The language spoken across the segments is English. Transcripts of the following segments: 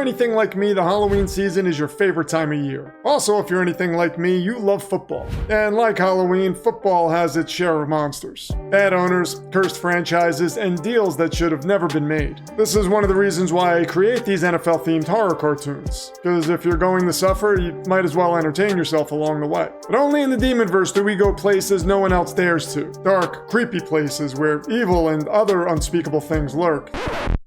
you're anything like me, the Halloween season is your favorite time of year. Also, if you're anything like me, you love football. And like Halloween, football has its share of monsters. Bad owners, cursed franchises, and deals that should have never been made. This is one of the reasons why I create these NFL-themed horror cartoons. Because if you're going to suffer, you might as well entertain yourself along the way. But only in the Demonverse do we go places no one else dares to. Dark, creepy places where evil and other unspeakable things lurk.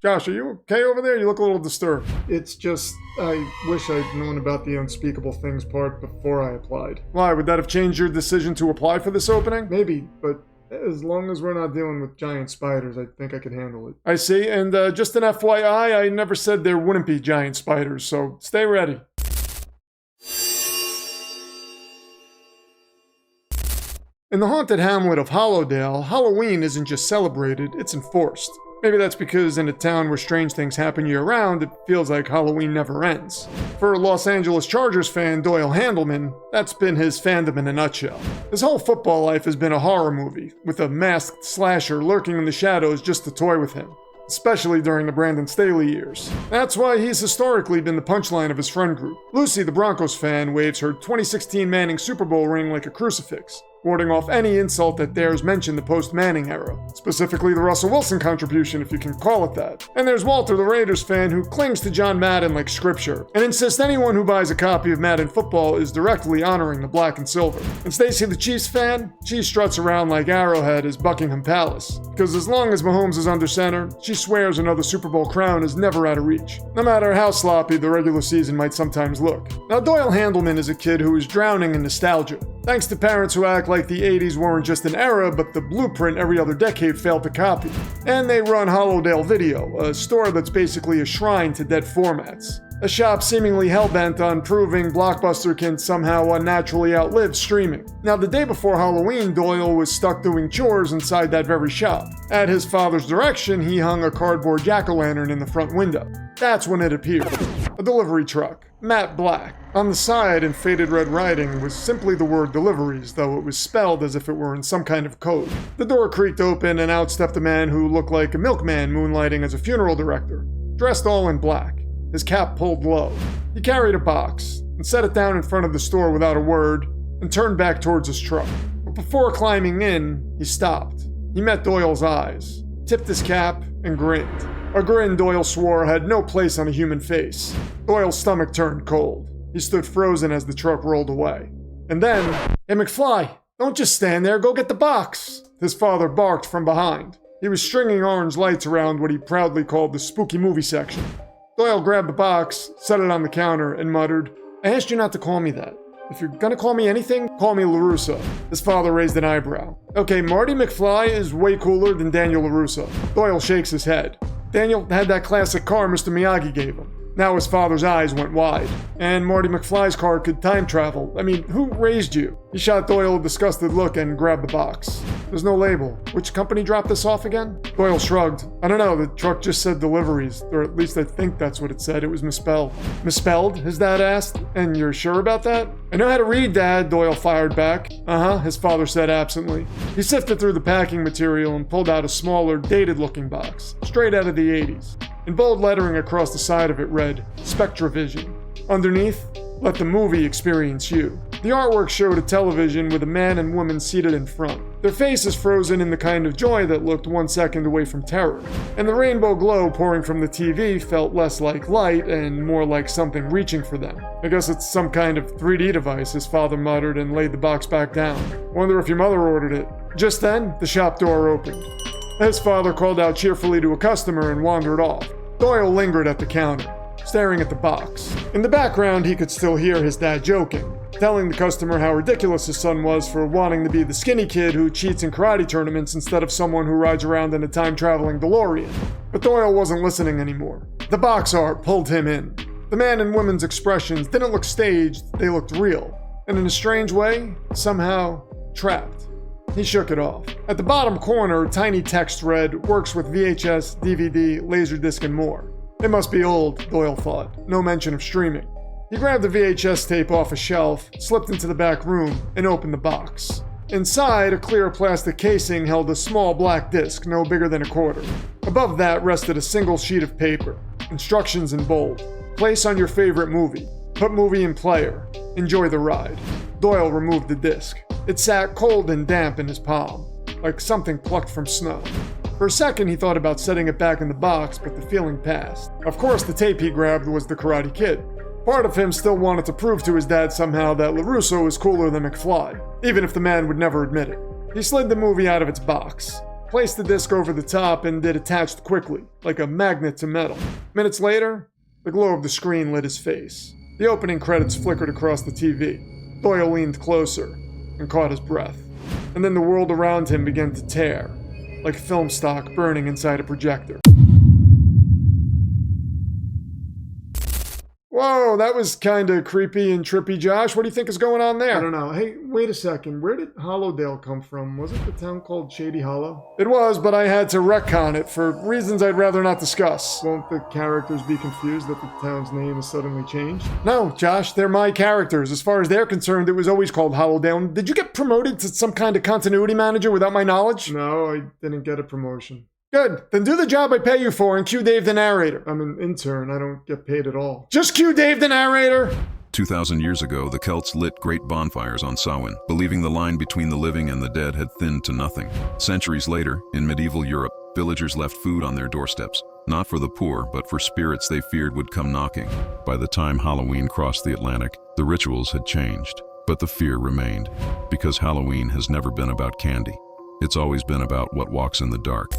Josh, are you okay over there? You look a little disturbed. It's just, I wish I'd known about the unspeakable things part before I applied. Why, would that have changed your decision to apply for this opening? Maybe, but as long as we're not dealing with giant spiders, I think I could handle it. I see, and just an FYI, I never said there wouldn't be giant spiders, so stay ready. In the haunted hamlet of Hollowdale, Halloween isn't just celebrated, it's enforced. Maybe that's because in a town where strange things happen year-round, it feels like Halloween never ends. For Los Angeles Chargers fan Doyle Handleman, that's been his fandom in a nutshell. His whole football life has been a horror movie, with a masked slasher lurking in the shadows just to toy with him, especially during the Brandon Staley years. That's why he's historically been the punchline of his friend group. Lucy, the Broncos fan, waves her 2016 Manning Super Bowl ring like a crucifix, warding off any insult that dares mention the post-Manning era, specifically the Russell Wilson contribution, if you can call it that. And there's Walter, the Raiders fan, who clings to John Madden like scripture, and insists anyone who buys a copy of Madden Football is directly honoring the black and silver. And Stacy, the Chiefs fan, she struts around like Arrowhead is Buckingham Palace, because as long as Mahomes is under center, she swears another Super Bowl crown is never out of reach, no matter how sloppy the regular season might sometimes look. Now, Doyle Handleman is a kid who is drowning in nostalgia, thanks to parents who act like the 80s weren't just an era, but the blueprint every other decade failed to copy. And they run Hollowdale Video, a store that's basically a shrine to dead formats. A shop seemingly hell-bent on proving Blockbuster can somehow unnaturally outlive streaming. Now, the day before Halloween, Doyle was stuck doing chores inside that very shop. At his father's direction, he hung a cardboard jack-o'-lantern in the front window. That's when it appeared. A delivery truck, matte black. On the side, in faded red writing, was simply the word deliveries, though it was spelled as if it were in some kind of code. The door creaked open, and out stepped a man who looked like a milkman moonlighting as a funeral director, dressed all in black, his cap pulled low. He carried a box, and set it down in front of the store without a word, and turned back towards his truck. But before climbing in, he stopped. He met Doyle's eyes, tipped his cap, and grinned. A grin Doyle swore had no place on a human face. Doyle's stomach turned cold. He stood frozen as the truck rolled away. And then, "Hey McFly, don't just stand there, go get the box!" His father barked from behind. He was stringing orange lights around what he proudly called the spooky movie section. Doyle grabbed the box, set it on the counter, and muttered, "I asked you not to call me that. If you're gonna call me anything, call me LaRusso." His father raised an eyebrow. "Okay, Marty McFly is way cooler than Daniel LaRusso." Doyle shakes his head. Daniel had that classic car Mr. Miyagi gave him. Now his father's eyes went wide. And Marty McFly's car could time travel. I mean, who raised you? He shot Doyle a disgusted look and grabbed the box. There's no label. Which company dropped this off again? Doyle shrugged. "I don't know, the truck just said deliveries. Or at least I think that's what it said. It was misspelled." "Misspelled?" his dad asked. "And you're sure about that?" "I know how to read, Dad," Doyle fired back. "Uh-huh," his father said absently. He sifted through the packing material and pulled out a smaller, dated-looking box, straight out of the 80s. In bold lettering across the side of it read, SpectraVision. Underneath, "Let the movie experience you." The artwork showed a television with a man and woman seated in front, their faces frozen in the kind of joy that looked 1 second away from terror. And the rainbow glow pouring from the TV felt less like light and more like something reaching for them. "I guess it's some kind of 3D device," his father muttered and laid the box back down. "Wonder if your mother ordered it." Just then, the shop door opened. His father called out cheerfully to a customer and wandered off. Doyle lingered at the counter, staring at the box. In the background, he could still hear his dad joking, telling the customer how ridiculous his son was for wanting to be the skinny kid who cheats in karate tournaments instead of someone who rides around in a time-traveling DeLorean. But Doyle wasn't listening anymore. The box art pulled him in. The man and woman's expressions didn't look staged, they looked real. And in a strange way, somehow, trapped. He shook it off. At the bottom corner, tiny text read, "Works with VHS, DVD, Laserdisc, and more." It must be old, Doyle thought. No mention of streaming. He grabbed the VHS tape off a shelf, slipped into the back room, and opened the box. Inside, a clear plastic casing held a small black disc, no bigger than a quarter. Above that rested a single sheet of paper, instructions in bold. Place on your favorite movie. Put movie in player. Enjoy the ride. Doyle removed the disc. It sat cold and damp in his palm, like something plucked from snow. For a second, he thought about setting it back in the box, but the feeling passed. Of course, the tape he grabbed was The Karate Kid. Part of him still wanted to prove to his dad somehow that LaRusso was cooler than McFly, even if the man would never admit it. He slid the movie out of its box, placed the disc over the top, and it attached quickly, like a magnet to metal. Minutes later, the glow of the screen lit his face. The opening credits flickered across the TV. Doyle leaned closer and caught his breath. And then the world around him began to tear, like film stock burning inside a projector. Whoa, that was kinda creepy and trippy, Josh. What do you think is going on there? I don't know. Hey, wait a second. Where did Hollowdale come from? Was it the town called Shady Hollow? It was, but I had to retcon it for reasons I'd rather not discuss. Won't the characters be confused that the town's name is suddenly changed? No, Josh, they're my characters. As far as they're concerned, it was always called Hollowdale. Did you get promoted to some kind of continuity manager without my knowledge? No, I didn't get a promotion. Good. Then do the job I pay you for and cue Dave the narrator. I'm an intern. I don't get paid at all. Just cue Dave the narrator! 2,000 years ago, the Celts lit great bonfires on Samhain, believing the line between the living and the dead had thinned to nothing. Centuries later, in medieval Europe, villagers left food on their doorsteps, not for the poor, but for spirits they feared would come knocking. By the time Halloween crossed the Atlantic, the rituals had changed, but the fear remained, because Halloween has never been about candy. It's always been about what walks in the dark.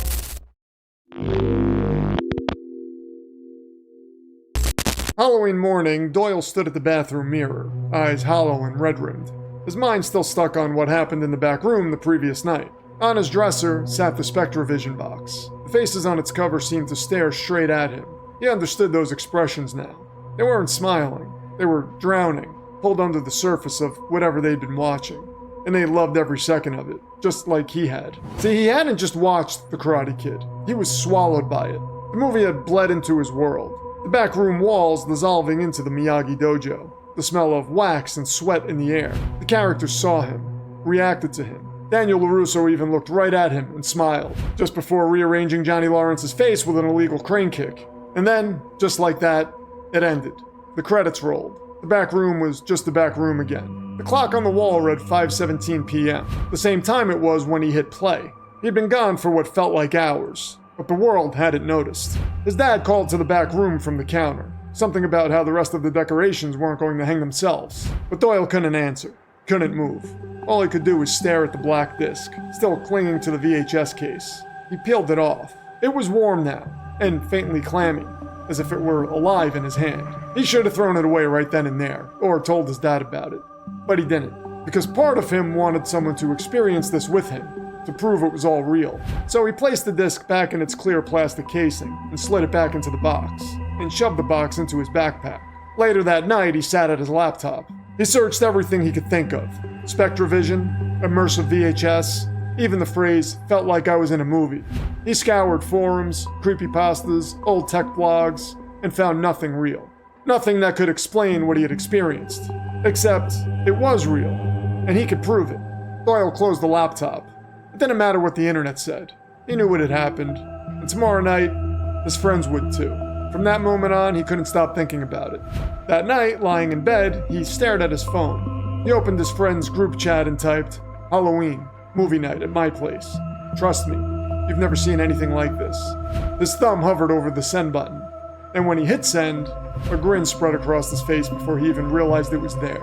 Halloween morning, Doyle stood at the bathroom mirror, eyes hollow and red-rimmed. His mind still stuck on what happened in the back room the previous night. On his dresser sat the SpectraVision box. The faces on its cover seemed to stare straight at him. He understood those expressions now. They weren't smiling. They were drowning, pulled under the surface of whatever they'd been watching. And they loved every second of it, just like he had. See, he hadn't just watched The Karate Kid. He was swallowed by it. The movie had bled into his world. The backroom walls dissolving into the Miyagi dojo. The smell of wax and sweat in the air. The characters saw him, reacted to him. Daniel LaRusso even looked right at him and smiled, just before rearranging Johnny Lawrence's face with an illegal crane kick. And then, just like that, it ended. The credits rolled. The back room was just the back room again. The clock on the wall read 5:17 p.m., the same time it was when he hit play. He'd been gone for what felt like hours, but the world hadn't noticed. His dad called to the back room from the counter, something about how the rest of the decorations weren't going to hang themselves. But Doyle couldn't answer, couldn't move. All he could do was stare at the black disc, still clinging to the VHS case. He peeled it off. It was warm now, and faintly clammy, as if it were alive in his hand. He should have thrown it away right then and there, or told his dad about it. But he didn't, because part of him wanted someone to experience this with him, to prove it was all real. So he placed the disc back in its clear plastic casing, and slid it back into the box, and shoved the box into his backpack. Later that night, he sat at his laptop. He searched everything he could think of. SpectraVision, immersive VHS, even the phrase, "felt like I was in a movie." He scoured forums, creepypastas, old tech blogs, and found nothing real. Nothing that could explain what he had experienced. Except, it was real, and he could prove it. Doyle closed the laptop. It didn't matter what the internet said. He knew what had happened, and tomorrow night, his friends would too. From that moment on, he couldn't stop thinking about it. That night, lying in bed, he stared at his phone. He opened his friend's group chat and typed, "Halloween, movie night at my place. Trust me, you've never seen anything like this." His thumb hovered over the send button, and when he hit send, a grin spread across his face before he even realized it was there.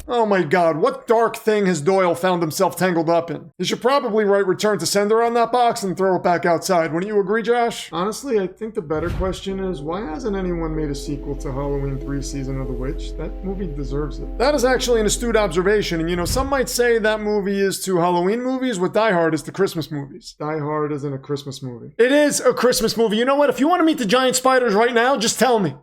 Oh my god, what dark thing has Doyle found himself tangled up in? He should probably write return to sender on that box and throw it back outside. Wouldn't you agree, Josh? Honestly, I think the better question is, why hasn't anyone made a sequel to Halloween 3 Season of the Witch? That movie deserves it. That is actually an astute observation, and you know, some might say that movie is to Halloween movies what Die Hard is to Christmas movies. Die Hard isn't a Christmas movie. It is a Christmas movie. You know what? If you want to meet the giant spiders right now, just tell me.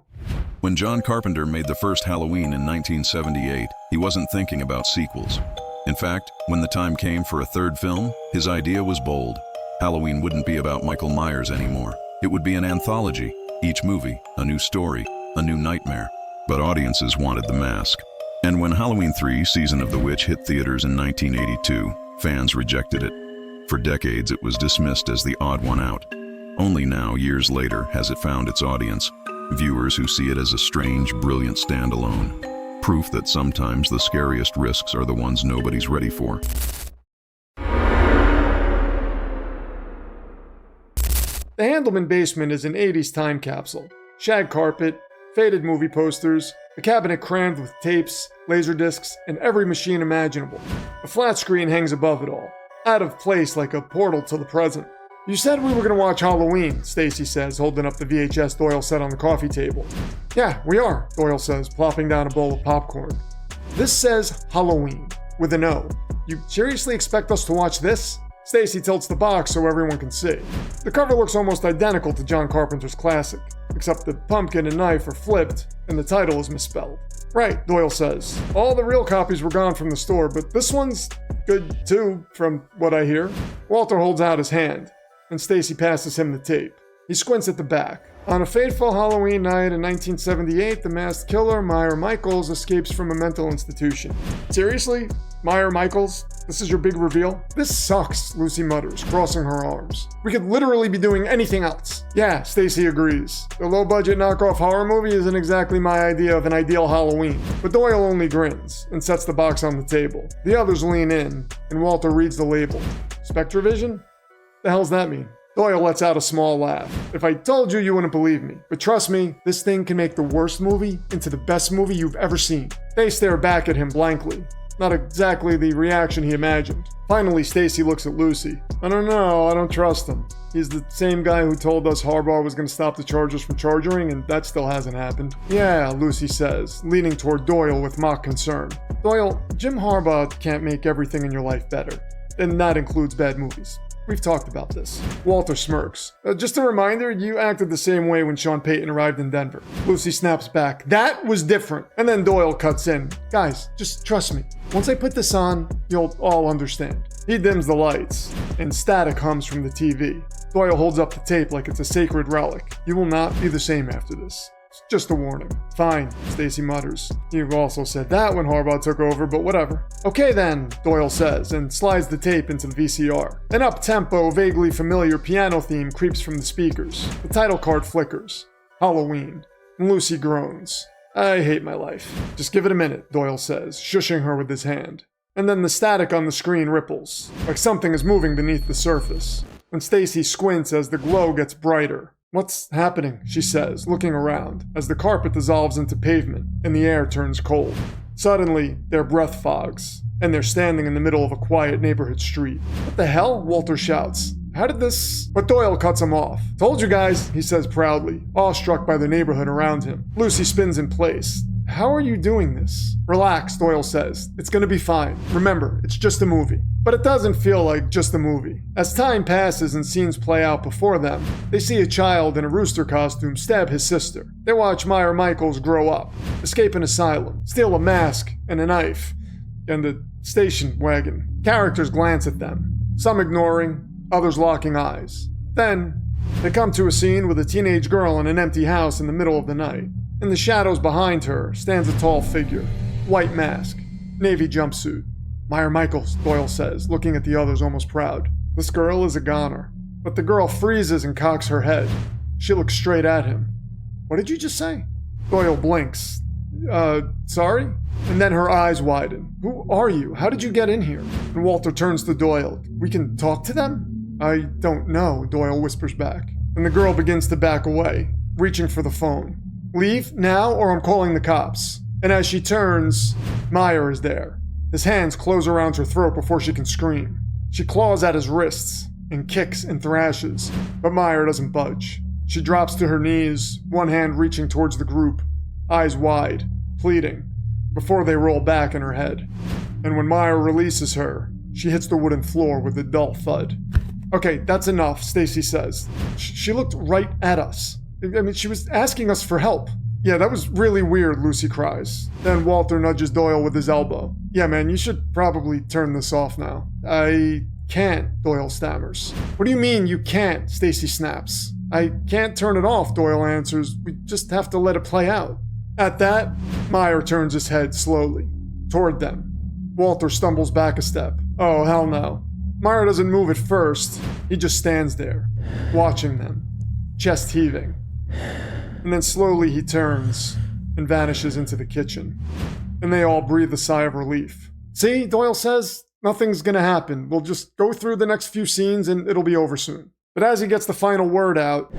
When John Carpenter made the first Halloween in 1978, he wasn't thinking about sequels. In fact, when the time came for a third film, his idea was bold. Halloween wouldn't be about Michael Myers anymore. It would be an anthology. Each movie, a new story, a new nightmare. But audiences wanted the mask. And when Halloween 3 Season of the Witch hit theaters in 1982, fans rejected it. For decades, it was dismissed as the odd one out. Only now, years later, has it found its audience. Viewers who see it as a strange, brilliant standalone. Proof that sometimes the scariest risks are the ones nobody's ready for. The Handleman basement is an 80s time capsule. Shag carpet, faded movie posters, a cabinet crammed with tapes, laser discs, and every machine imaginable. A flat screen hangs above it all, out of place like a portal to the present. "You said we were gonna watch Halloween," Stacy says, holding up the VHS Doyle set on the coffee table. "Yeah, we are," Doyle says, plopping down a bowl of popcorn. "This says Halloween, with an O. You seriously expect us to watch this?" Stacy tilts the box so everyone can see. The cover looks almost identical to John Carpenter's classic, except the pumpkin and knife are flipped and the title is misspelled. "Right," Doyle says. "All the real copies were gone from the store, but this one's good too, from what I hear." Walter holds out his hand, and Stacy passes him the tape. He squints at the back. "On a fateful Halloween night in 1978, the masked killer, Meyer Michaels, escapes from a mental institution." "Seriously? Meyer Michaels? This is your big reveal?" "This sucks," Lucy mutters, crossing her arms. "We could literally be doing anything else." "Yeah," Stacy agrees. "The low-budget knockoff horror movie isn't exactly my idea of an ideal Halloween." But Doyle only grins and sets the box on the table. The others lean in, and Walter reads the label. "SpectraVision? The hell's that mean?" Doyle lets out a small laugh. "If I told you, you wouldn't believe me. But trust me, this thing can make the worst movie into the best movie you've ever seen." They stare back at him blankly. Not exactly the reaction he imagined. Finally, Stacy looks at Lucy. "I don't know, I don't trust him. He's the same guy who told us Harbaugh was going to stop the Chargers from charging, and that still hasn't happened." "Yeah," Lucy says, leaning toward Doyle with mock concern. "Doyle, Jim Harbaugh can't make everything in your life better. And that includes bad movies. We've talked about this." Walter smirks. "Just a reminder, you acted the same way when Sean Payton arrived in Denver." Lucy snaps back. "That was different." And then Doyle cuts in. "Guys, just trust me. Once I put this on, you'll all understand." He dims the lights, and static hums from the TV. Doyle holds up the tape like it's a sacred relic. "You will not be the same after this. It's just a warning." "Fine," Stacy mutters. "You've also said that when Harbaugh took over, but whatever." "Okay then," Doyle says, and slides the tape into the VCR. An up-tempo, vaguely familiar piano theme creeps from the speakers. The title card flickers. Halloween. And Lucy groans. "I hate my life." "Just give it a minute," Doyle says, shushing her with his hand. And then the static on the screen ripples, like something is moving beneath the surface. And Stacy squints as the glow gets brighter. "What's happening?" she says, looking around, as the carpet dissolves into pavement and the air turns cold. Suddenly, their breath fogs, and they're standing in the middle of a quiet neighborhood street. "What the hell?" Walter shouts. "How did this—" But Doyle cuts him off. "Told you guys," he says proudly, awestruck by the neighborhood around him. Lucy spins in place. "How are you doing this?" "Relax," Doyle says. "It's gonna be fine. Remember, it's just a movie." But it doesn't feel like just a movie. As time passes and scenes play out before them, they see a child in a rooster costume stab his sister. They watch Meyer Michaels grow up, escape an asylum, steal a mask and a knife, and a station wagon. Characters glance at them, some ignoring, others locking eyes. Then, they come to a scene with a teenage girl in an empty house in the middle of the night. In the shadows behind her stands a tall figure. White mask, navy jumpsuit. "Meyer Michaels," Doyle says, looking at the others almost proud. "This girl is a goner." But the girl freezes and cocks her head. She looks straight at him. "What did you just say?" Doyle blinks. Sorry?" And then her eyes widen. "Who are you? How did you get in here?" And Walter turns to Doyle. "We can talk to them?" "I don't know," Doyle whispers back. And the girl begins to back away, reaching for the phone. "Leave now or I'm calling the cops." And as she turns, Meyer is there. His hands close around her throat before she can scream. She claws at his wrists and kicks and thrashes, but Meyer doesn't budge. She drops to her knees, one hand reaching towards the group, eyes wide, pleading, before they roll back in her head. And when Meyer releases her, she hits the wooden floor with a dull thud. "Okay, that's enough," Stacy says. She looked right at us. I mean, she was asking us for help." "Yeah, that was really weird," Lucy cries. Then Walter nudges Doyle with his elbow. "Yeah, man, you should probably turn this off now." "I can't," Doyle stammers. "What do you mean you can't?" Stacy snaps. "I can't turn it off," Doyle answers. "We just have to let it play out." At that, Meyer turns his head slowly, toward them. Walter stumbles back a step. "Oh, hell no." Meyer doesn't move at first. He just stands there, watching them, chest heaving. And then slowly he turns and vanishes into the kitchen. And they all breathe a sigh of relief. See, Doyle says, nothing's gonna happen. We'll just go through the next few scenes and it'll be over soon. But as he gets the final word out,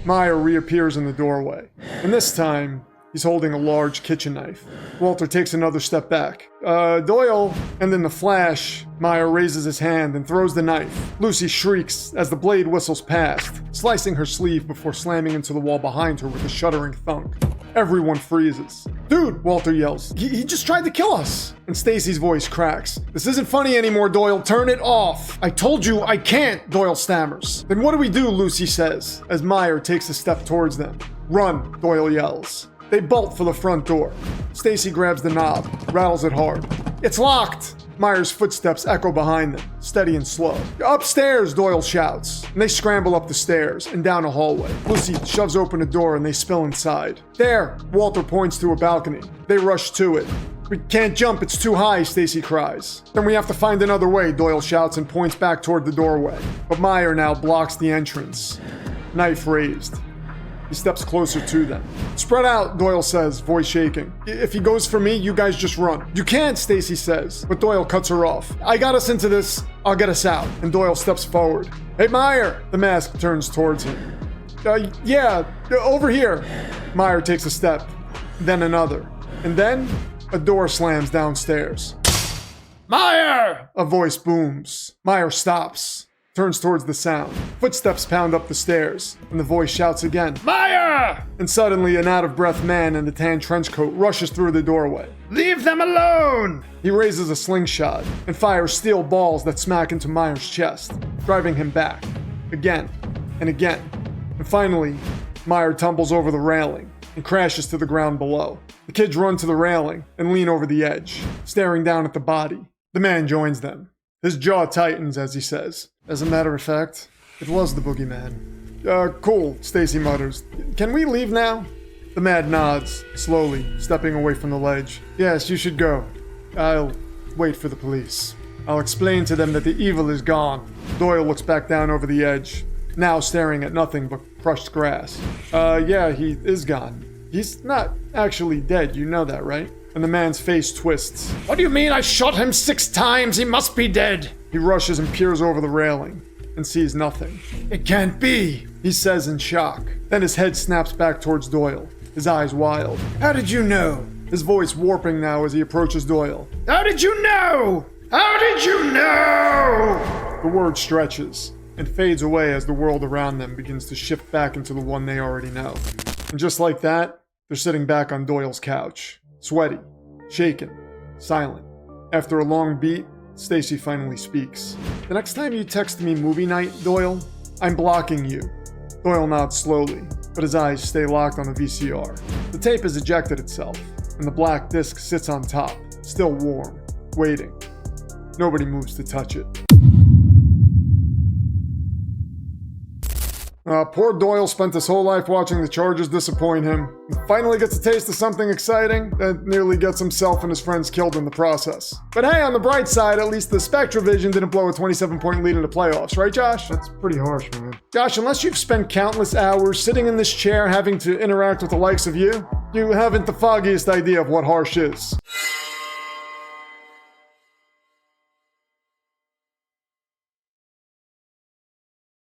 Meyer reappears in the doorway. And this time, he's holding a large kitchen knife. Walter takes another step back. Doyle, and in the flash, Meyer raises his hand and throws the knife. Lucy shrieks as the blade whistles past, slicing her sleeve before slamming into the wall behind her with a shuddering thunk. Everyone freezes. Dude, Walter yells, he just tried to kill us. And Stacy's voice cracks. This isn't funny anymore, Doyle. Turn it off. I told you I can't, Doyle stammers. Then what do we do, Lucy says, as Meyer takes a step towards them. Run, Doyle yells. They bolt for the front door. Stacy grabs the knob, rattles it hard. It's locked! Meyer's footsteps echo behind them, steady and slow. Upstairs, Doyle shouts, and they scramble up the stairs and down a hallway. Lucy shoves open a door and they spill inside. There, Walter points to a balcony. They rush to it. We can't jump, it's too high, Stacy cries. Then we have to find another way, Doyle shouts and points back toward the doorway. But Meyer now blocks the entrance, knife raised. He steps closer to them. Spread out, Doyle says, voice shaking. If he goes for me, you guys just run. You can't, Stacy says, but Doyle cuts her off. I got us into this, I'll get us out. And Doyle steps forward. Hey, Meyer! The mask turns towards him. Yeah, over here. Meyer takes a step, then another. And then, a door slams downstairs. Meyer! A voice booms. Meyer stops. Turns towards the sound. Footsteps pound up the stairs, and the voice shouts again, Meyer! And suddenly an out-of-breath man in a tan trench coat rushes through the doorway. Leave them alone! He raises a slingshot and fires steel balls that smack into Meyer's chest, driving him back, again and again. And finally, Meyer tumbles over the railing and crashes to the ground below. The kids run to the railing and lean over the edge, staring down at the body. The man joins them. His jaw tightens as he says, as a matter of fact, it was the boogeyman. Cool, Stacy mutters. Can we leave now? The man nods, slowly, stepping away from the ledge. Yes, you should go. I'll wait for the police. I'll explain to them that the evil is gone. Doyle looks back down over the edge, now staring at nothing but crushed grass. Yeah, he is gone. He's not actually dead, you know that, right? And the man's face twists. What do you mean I shot him 6 times? He must be dead. He rushes and peers over the railing and sees nothing. It can't be, he says in shock. Then his head snaps back towards Doyle, his eyes wild. How did you know? His voice warping now as he approaches Doyle. How did you know? How did you know? The word stretches and fades away as the world around them begins to shift back into the one they already know. And just like that, they're sitting back on Doyle's couch. Sweaty, shaken, silent. After a long beat, Stacy finally speaks. The next time you text me movie night, Doyle, I'm blocking you. Doyle nods slowly, but his eyes stay locked on the VCR. The tape has ejected itself, and the black disc sits on top, still warm, waiting. Nobody moves to touch it. Poor Doyle spent his whole life watching the Chargers disappoint him. He finally gets a taste of something exciting, and nearly gets himself and his friends killed in the process. But hey, on the bright side, at least the SpectraVision didn't blow a 27-point lead in the playoffs, right, Josh? That's pretty harsh, man. Josh, unless you've spent countless hours sitting in this chair having to interact with the likes of you, you haven't the foggiest idea of what harsh is.